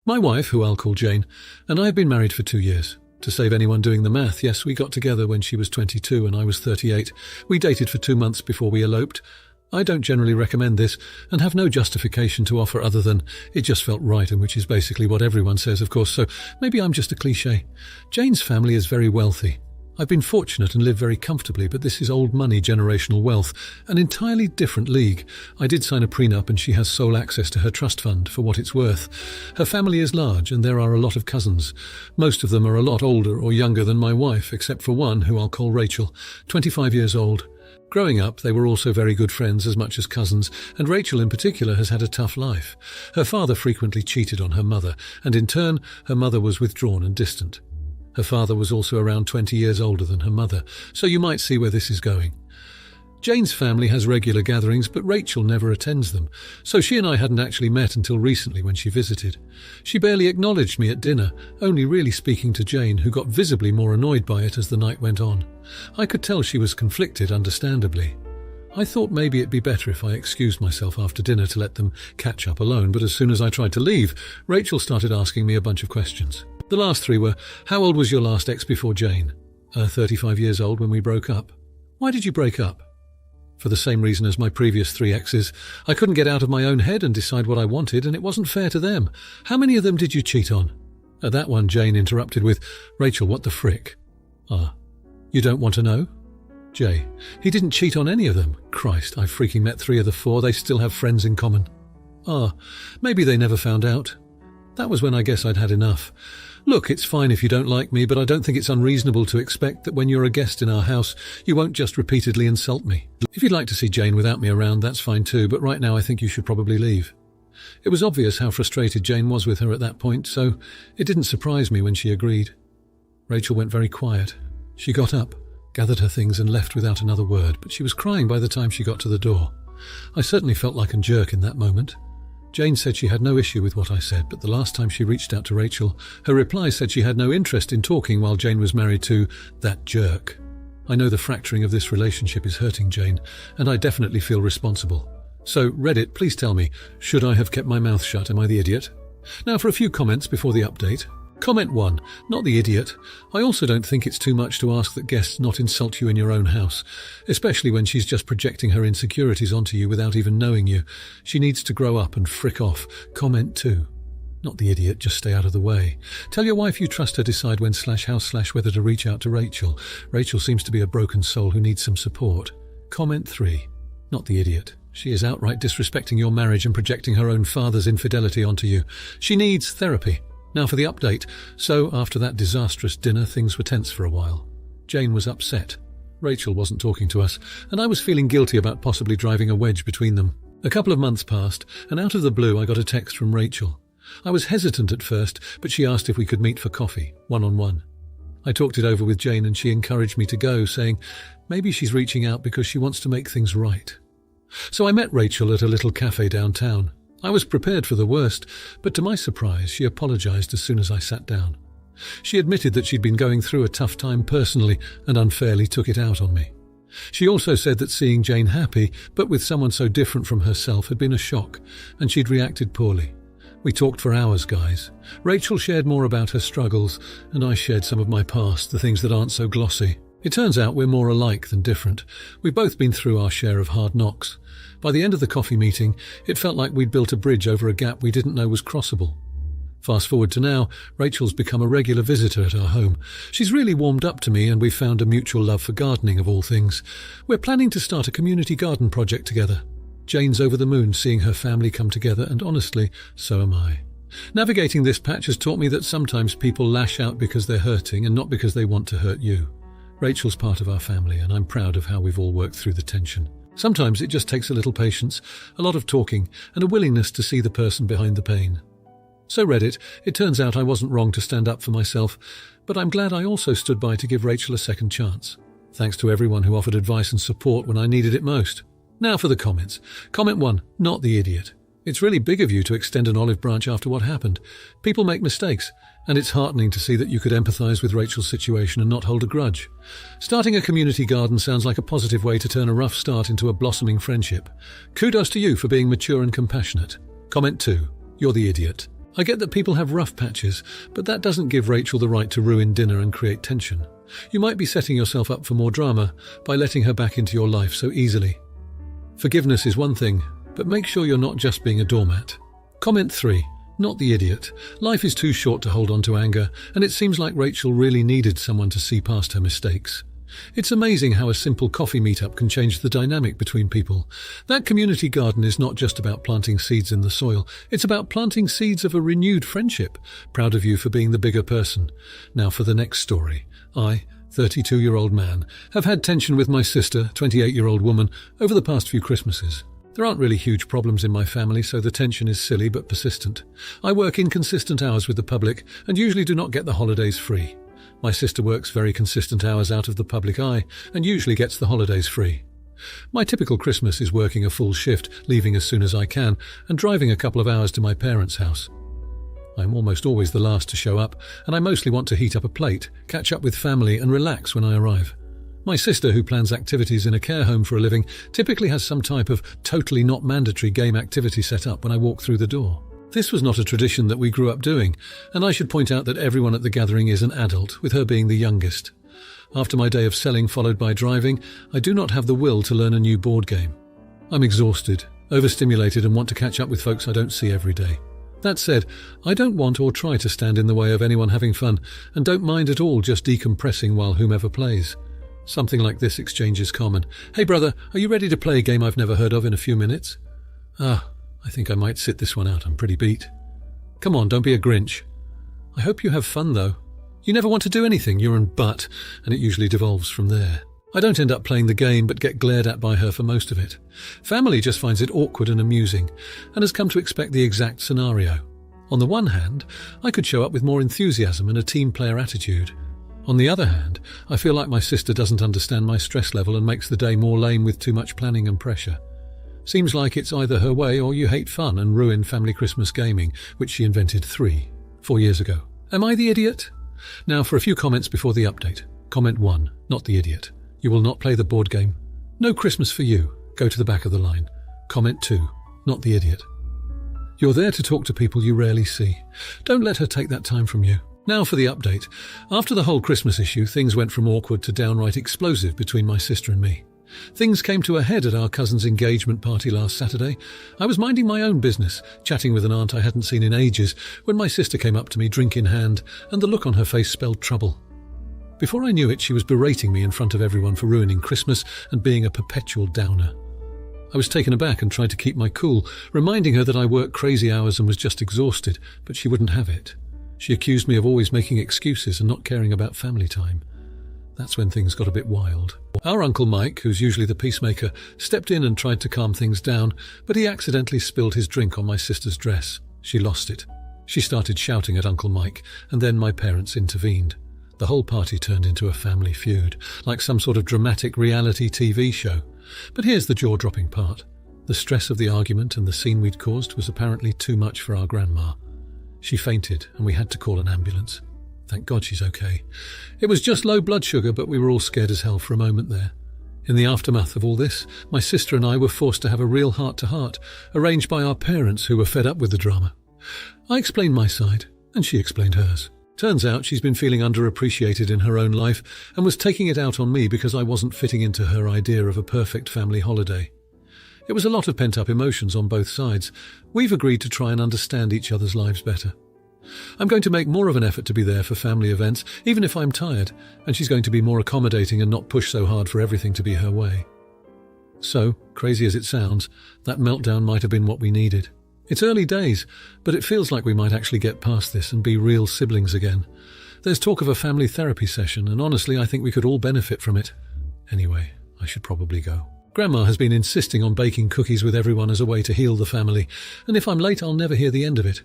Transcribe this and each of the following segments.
My wife, who I'll call Jane, and I have been married for 2 years. To save anyone doing the math, yes, we got together when she was 22 and I was 38. We dated for 2 months before we eloped. I don't generally recommend this and have no justification to offer other than it just felt right, and which is basically what everyone says, of course, so maybe I'm just a cliché. Jane's family is very wealthy. I've been fortunate and live very comfortably, but this is old money generational wealth, an entirely different league. I did sign a prenup and she has sole access to her trust fund for what it's worth. Her family is large and there are a lot of cousins. Most of them are a lot older or younger than my wife, except for one who I'll call Rachel, 25 years old. Growing up, they were also very good friends as much as cousins, and Rachel in particular has had a tough life. Her father frequently cheated on her mother, and in turn, her mother was withdrawn and distant. Her father was also around 20 years older than her mother, so you might see where this is going. Jane's family has regular gatherings, but Rachel never attends them, so she and I hadn't actually met until recently when she visited. She barely acknowledged me at dinner, only really speaking to Jane, who got visibly more annoyed by it as the night went on. I could tell she was conflicted, understandably. I thought maybe it'd be better if I excused myself after dinner to let them catch up alone, but as soon as I tried to leave, Rachel started asking me a bunch of questions. The last 3 were, how old was your last ex before Jane? 35 years old when we broke up. Why did you break up? For the same reason as my previous 3 exes. I couldn't get out of my own head and decide what I wanted, and it wasn't fair to them. How many of them did you cheat on? At that one, Jane interrupted with, Rachel, what the frick? You don't want to know? Jay, he didn't cheat on any of them. Christ, I've freaking met 3 of the 4. They still have friends in common. Maybe they never found out. That was when I guess I'd had enough. Look, it's fine if you don't like me, but I don't think it's unreasonable to expect that when you're a guest in our house, you won't just repeatedly insult me. If you'd like to see Jane without me around, that's fine too, but right now I think you should probably leave. It was obvious how frustrated Jane was with her at that point, so it didn't surprise me when she agreed. Rachel went very quiet. She got up, gathered her things and left without another word, but she was crying by the time she got to the door. I certainly felt like a jerk in that moment. Jane said she had no issue with what I said, but the last time she reached out to Rachel, her reply said she had no interest in talking while Jane was married to that jerk. I know the fracturing of this relationship is hurting Jane, and I definitely feel responsible. So, Reddit, please tell me, should I have kept my mouth shut? Am I the idiot? Now for a few comments before the update. Comment 1, not the idiot. I also don't think it's too much to ask that guests not insult you in your own house, especially when she's just projecting her insecurities onto you without even knowing you. She needs to grow up and frick off. Comment 2, not the idiot, just stay out of the way. Tell your wife you trust her decide when /how/ whether to reach out to Rachel. Rachel seems to be a broken soul who needs some support. Comment 3, not the idiot. She is outright disrespecting your marriage and projecting her own father's infidelity onto you. She needs therapy. Now for the update. So, after that disastrous dinner, things were tense for a while. Jane was upset. Rachel wasn't talking to us, and I was feeling guilty about possibly driving a wedge between them. A couple of months passed, and out of the blue I got a text from Rachel. I was hesitant at first, but she asked if we could meet for coffee, one-on-one. I talked it over with Jane and she encouraged me to go, saying maybe she's reaching out because she wants to make things right. So I met Rachel at a little cafe downtown. I was prepared for the worst, but to my surprise, she apologized as soon as I sat down. She admitted that she'd been going through a tough time personally and unfairly took it out on me. She also said that seeing Jane happy, but with someone so different from herself, had been a shock, and she'd reacted poorly. We talked for hours, guys. Rachel shared more about her struggles, and I shared some of my past, the things that aren't so glossy. It turns out we're more alike than different. We've both been through our share of hard knocks. By the end of the coffee meeting, it felt like we'd built a bridge over a gap we didn't know was crossable. Fast forward to now, Rachel's become a regular visitor at our home. She's really warmed up to me and we've found a mutual love for gardening of all things. We're planning to start a community garden project together. Jane's over the moon seeing her family come together, and honestly, so am I. Navigating this patch has taught me that sometimes people lash out because they're hurting and not because they want to hurt you. Rachel's part of our family and I'm proud of how we've all worked through the tension. Sometimes it just takes a little patience, a lot of talking, and a willingness to see the person behind the pain. So Reddit, it turns out I wasn't wrong to stand up for myself, but I'm glad I also stood by to give Rachel a second chance. Thanks to everyone who offered advice and support when I needed it most. Now for the comments. Comment 1, not the idiot. It's really big of you to extend an olive branch after what happened. People make mistakes, and it's heartening to see that you could empathise with Rachel's situation and not hold a grudge. Starting a community garden sounds like a positive way to turn a rough start into a blossoming friendship. Kudos to you for being mature and compassionate. Comment 2, you're the idiot. I get that people have rough patches, but that doesn't give Rachel the right to ruin dinner and create tension. You might be setting yourself up for more drama by letting her back into your life so easily. Forgiveness is one thing, but make sure you're not just being a doormat. Comment 3. Not the idiot. Life is too short to hold on to anger, and it seems like Rachel really needed someone to see past her mistakes. It's amazing how a simple coffee meetup can change the dynamic between people. That community garden is not just about planting seeds in the soil, it's about planting seeds of a renewed friendship. Proud of you for being the bigger person. Now for the next story. I, 32-year-old man, have had tension with my sister, 28-year-old woman, over the past few Christmases. There aren't really huge problems in my family, so the tension is silly but persistent. I work inconsistent hours with the public and usually do not get the holidays free. My sister works very consistent hours out of the public eye and usually gets the holidays free. My typical Christmas is working a full shift, leaving as soon as I can, and driving a couple of hours to my parents' house. I'm almost always the last to show up, and I mostly want to heat up a plate, catch up with family and relax when I arrive. My sister, who plans activities in a care home for a living, typically has some type of totally not mandatory game activity set up when I walk through the door. This was not a tradition that we grew up doing, and I should point out that everyone at the gathering is an adult, with her being the youngest. After my day of selling followed by driving, I do not have the will to learn a new board game. I'm exhausted, overstimulated, and want to catch up with folks I don't see every day. That said, I don't want or try to stand in the way of anyone having fun, and don't mind at all just decompressing while whomever plays. Something like this exchange is common. Hey brother, are you ready to play a game I've never heard of in a few minutes? I think I might sit this one out, I'm pretty beat. Come on, don't be a Grinch. I hope you have fun though. You never want to do anything, you're in butt, and it usually devolves from there. I don't end up playing the game but get glared at by her for most of it. Family just finds it awkward and amusing, and has come to expect the exact scenario. On the one hand, I could show up with more enthusiasm and a team player attitude. On the other hand, I feel like my sister doesn't understand my stress level and makes the day more lame with too much planning and pressure. Seems like it's either her way or you hate fun and ruin family Christmas gaming, which she invented 4 years ago. Am I the idiot? Now for a few comments before the update. Comment 1, not the idiot. You will not play the board game. No Christmas for you. Go to the back of the line. Comment 2, not the idiot. You're there to talk to people you rarely see. Don't let her take that time from you. Now for the update. After the whole Christmas issue, things went from awkward to downright explosive between my sister and me. Things came to a head at our cousin's engagement party last Saturday. I was minding my own business, chatting with an aunt I hadn't seen in ages, when my sister came up to me, drink in hand, and the look on her face spelled trouble. Before I knew it, she was berating me in front of everyone for ruining Christmas and being a perpetual downer. I was taken aback and tried to keep my cool, reminding her that I worked crazy hours and was just exhausted, but she wouldn't have it. She accused me of always making excuses and not caring about family time. That's when things got a bit wild. Our Uncle Mike, who's usually the peacemaker, stepped in and tried to calm things down, but he accidentally spilled his drink on my sister's dress. She lost it. She started shouting at Uncle Mike, and then my parents intervened. The whole party turned into a family feud, like some sort of dramatic reality TV show. But here's the jaw-dropping part. The stress of the argument and the scene we'd caused was apparently too much for our grandma. She fainted, and we had to call an ambulance. Thank God she's okay. It was just low blood sugar, but we were all scared as hell for a moment there. In the aftermath of all this, my sister and I were forced to have a real heart-to-heart, arranged by our parents who were fed up with the drama. I explained my side, and she explained hers. Turns out she's been feeling underappreciated in her own life and was taking it out on me because I wasn't fitting into her idea of a perfect family holiday. It was a lot of pent-up emotions on both sides. We've agreed to try and understand each other's lives better. I'm going to make more of an effort to be there for family events, even if I'm tired, and she's going to be more accommodating and not push so hard for everything to be her way. So, crazy as it sounds, that meltdown might have been what we needed. It's early days, but it feels like we might actually get past this and be real siblings again. There's talk of a family therapy session, and honestly I think we could all benefit from it. Anyway, I should probably go. Grandma has been insisting on baking cookies with everyone as a way to heal the family, and if I'm late I'll never hear the end of it.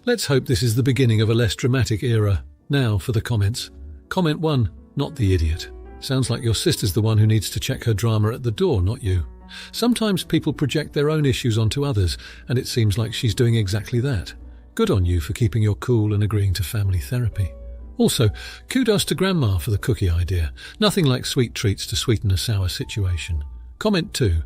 Let's hope this is the beginning of a less dramatic era. Now for the comments. Comment 1, not the idiot. Sounds like your sister's the one who needs to check her drama at the door, not you. Sometimes people project their own issues onto others, and it seems like she's doing exactly that. Good on you for keeping your cool and agreeing to family therapy. Also, kudos to Grandma for the cookie idea. Nothing like sweet treats to sweeten a sour situation. Comment 2,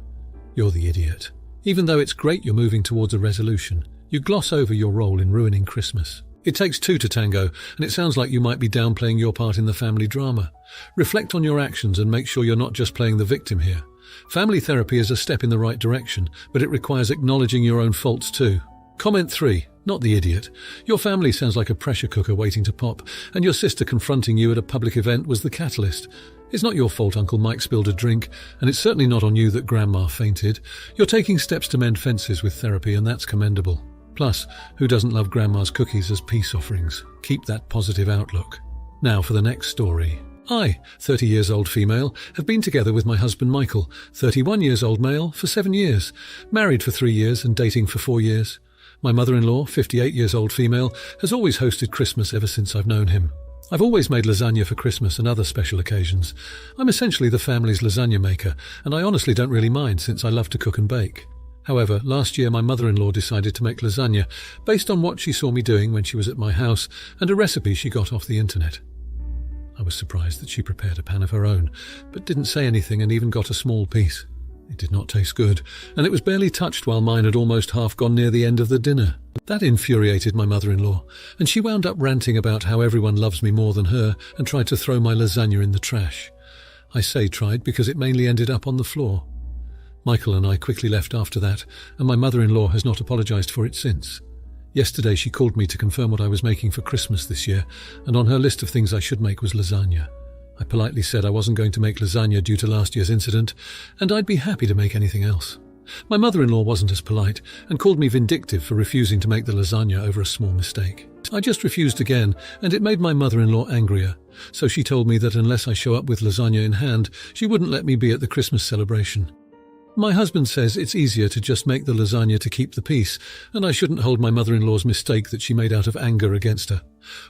you're the idiot. Even though it's great you're moving towards a resolution, You gloss over your role in ruining Christmas. It takes two to tango, and it sounds like you might be downplaying your part in the family drama. Reflect on your actions and make sure you're not just playing the victim here. Family therapy is a step in the right direction, but it requires acknowledging your own faults too. Comment 3. Not the idiot. Your family sounds like a pressure cooker waiting to pop, and your sister confronting you at a public event was the catalyst. It's not your fault Uncle Mike spilled a drink, and it's certainly not on you that Grandma fainted. You're taking steps to mend fences with therapy, and that's commendable. Plus, who doesn't love Grandma's cookies as peace offerings? Keep that positive outlook. Now for the next story. I, 30 years old female, have been together with my husband Michael, 31 years old male, for 7 years, married for 3 years and dating for 4 years. My mother-in-law, 58 years old female, has always hosted Christmas ever since I've known him. I've always made lasagna for Christmas and other special occasions. I'm essentially the family's lasagna maker, and I honestly don't really mind since I love to cook and bake. However, last year my mother-in-law decided to make lasagna based on what she saw me doing when she was at my house and a recipe she got off the internet. I was surprised that she prepared a pan of her own, but didn't say anything and even got a small piece. It did not taste good, and it was barely touched while mine had almost half gone near the end of the dinner. That infuriated my mother-in-law, and she wound up ranting about how everyone loves me more than her and tried to throw my lasagna in the trash. I say tried because it mainly ended up on the floor. Michael and I quickly left after that, and my mother-in-law has not apologised for it since. Yesterday she called me to confirm what I was making for Christmas this year, and on her list of things I should make was lasagna. I politely said I wasn't going to make lasagna due to last year's incident, and I'd be happy to make anything else. My mother-in-law wasn't as polite, and called me vindictive for refusing to make the lasagna over a small mistake. I just refused again, and it made my mother-in-law angrier, so she told me that unless I show up with lasagna in hand, she wouldn't let me be at the Christmas celebration. My husband says it's easier to just make the lasagna to keep the peace, and I shouldn't hold my mother-in-law's mistake that she made out of anger against her.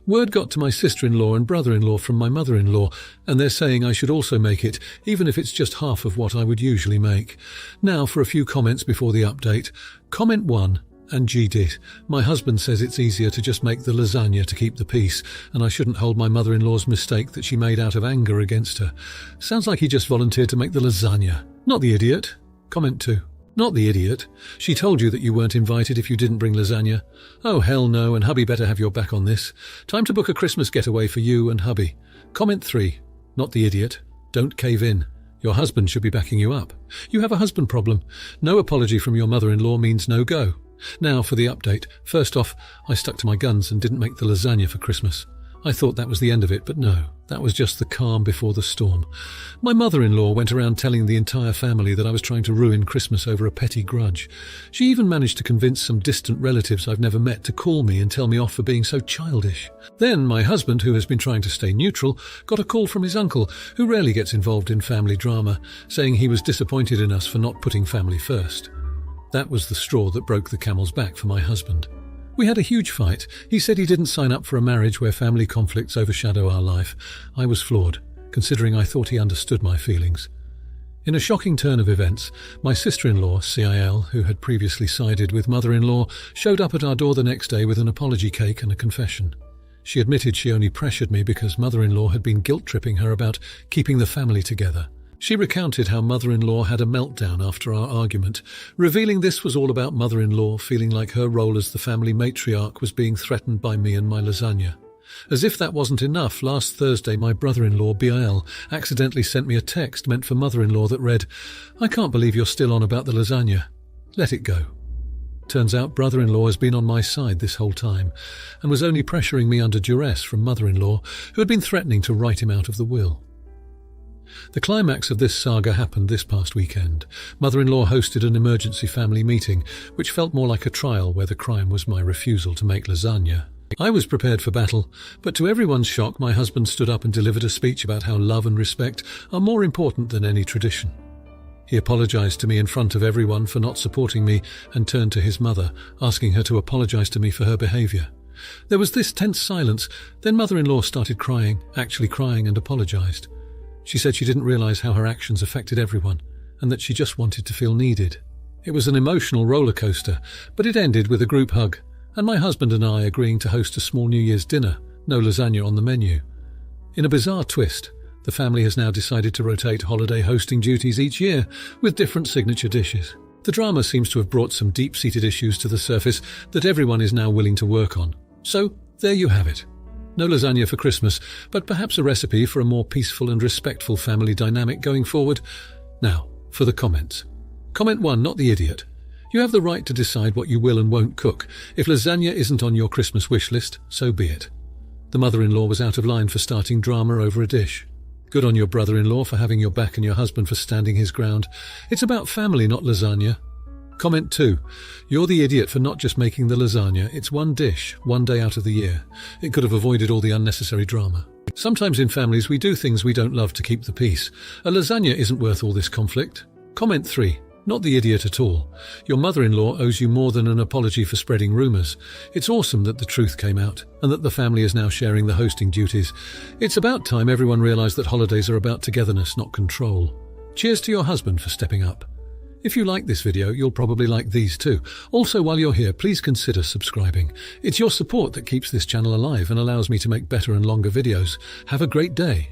Word got to my sister-in-law and brother-in-law from my mother-in-law, and they're saying I should also make it, even if it's just half of what I would usually make. Now for a few comments before the update. Comment 1. And G did. My husband says it's easier to just make the lasagna to keep the peace, and I shouldn't hold my mother-in-law's mistake that she made out of anger against her. Sounds like he just volunteered to make the lasagna. Not the idiot. Comment 2. Not the idiot. She told you that you weren't invited if you didn't bring lasagna. Oh, hell no, and hubby better have your back on this. Time to book a Christmas getaway for you and hubby. Comment 3. Not the idiot. Don't cave in. Your husband should be backing you up. You have a husband problem. No apology from your mother-in-law means no go. Now for the update. First off, I stuck to my guns and didn't make the lasagna for Christmas. I thought that was the end of it, but no, that was just the calm before the storm. My mother-in-law went around telling the entire family that I was trying to ruin Christmas over a petty grudge. She even managed to convince some distant relatives I've never met to call me and tell me off for being so childish. Then my husband, who has been trying to stay neutral, got a call from his uncle, who rarely gets involved in family drama, saying he was disappointed in us for not putting family first. That was the straw that broke the camel's back for my husband. We had a huge fight. He said he didn't sign up for a marriage where family conflicts overshadow our life. I was floored, considering I thought he understood my feelings. In a shocking turn of events, my sister-in-law, CIL, who had previously sided with mother-in-law, showed up at our door the next day with an apology cake and a confession. She admitted she only pressured me because mother-in-law had been guilt-tripping her about keeping the family together. She recounted how mother-in-law had a meltdown after our argument, revealing this was all about mother-in-law feeling like her role as the family matriarch was being threatened by me and my lasagna. As if that wasn't enough, last Thursday my brother-in-law, BIL, accidentally sent me a text meant for mother-in-law that read, "I can't believe you're still on about the lasagna. Let it go." Turns out brother-in-law has been on my side this whole time, and was only pressuring me under duress from mother-in-law, who had been threatening to write him out of the will. The climax of this saga happened this past weekend. Mother-in-law hosted an emergency family meeting, which felt more like a trial where the crime was my refusal to make lasagna. I was prepared for battle, but to everyone's shock, my husband stood up and delivered a speech about how love and respect are more important than any tradition. He apologized to me in front of everyone for not supporting me and turned to his mother, asking her to apologize to me for her behavior. There was this tense silence, then mother-in-law started crying, actually crying, and apologized. She said she didn't realize how her actions affected everyone, and that she just wanted to feel needed. It was an emotional roller coaster, but it ended with a group hug, and my husband and I agreeing to host a small New Year's dinner, no lasagna on the menu. In a bizarre twist, the family has now decided to rotate holiday hosting duties each year with different signature dishes. The drama seems to have brought some deep-seated issues to the surface that everyone is now willing to work on. So, there you have it. No lasagna for Christmas, but perhaps a recipe for a more peaceful and respectful family dynamic going forward. Now, for the comments. Comment 1, not the idiot. You have the right to decide what you will and won't cook. If lasagna isn't on your Christmas wish list, so be it. The mother-in-law was out of line for starting drama over a dish. Good on your brother-in-law for having your back and your husband for standing his ground. It's about family, not lasagna. Comment 2. You're the idiot for not just making the lasagna. It's one dish, one day out of the year. It could have avoided all the unnecessary drama. Sometimes in families we do things we don't love to keep the peace. A lasagna isn't worth all this conflict. Comment 3. Not the idiot at all. Your mother-in-law owes you more than an apology for spreading rumours. It's awesome that the truth came out, and that the family is now sharing the hosting duties. It's about time everyone realised that holidays are about togetherness, not control. Cheers to your husband for stepping up. If you like this video, you'll probably like these too. Also, while you're here, please consider subscribing. It's your support that keeps this channel alive and allows me to make better and longer videos. Have a great day.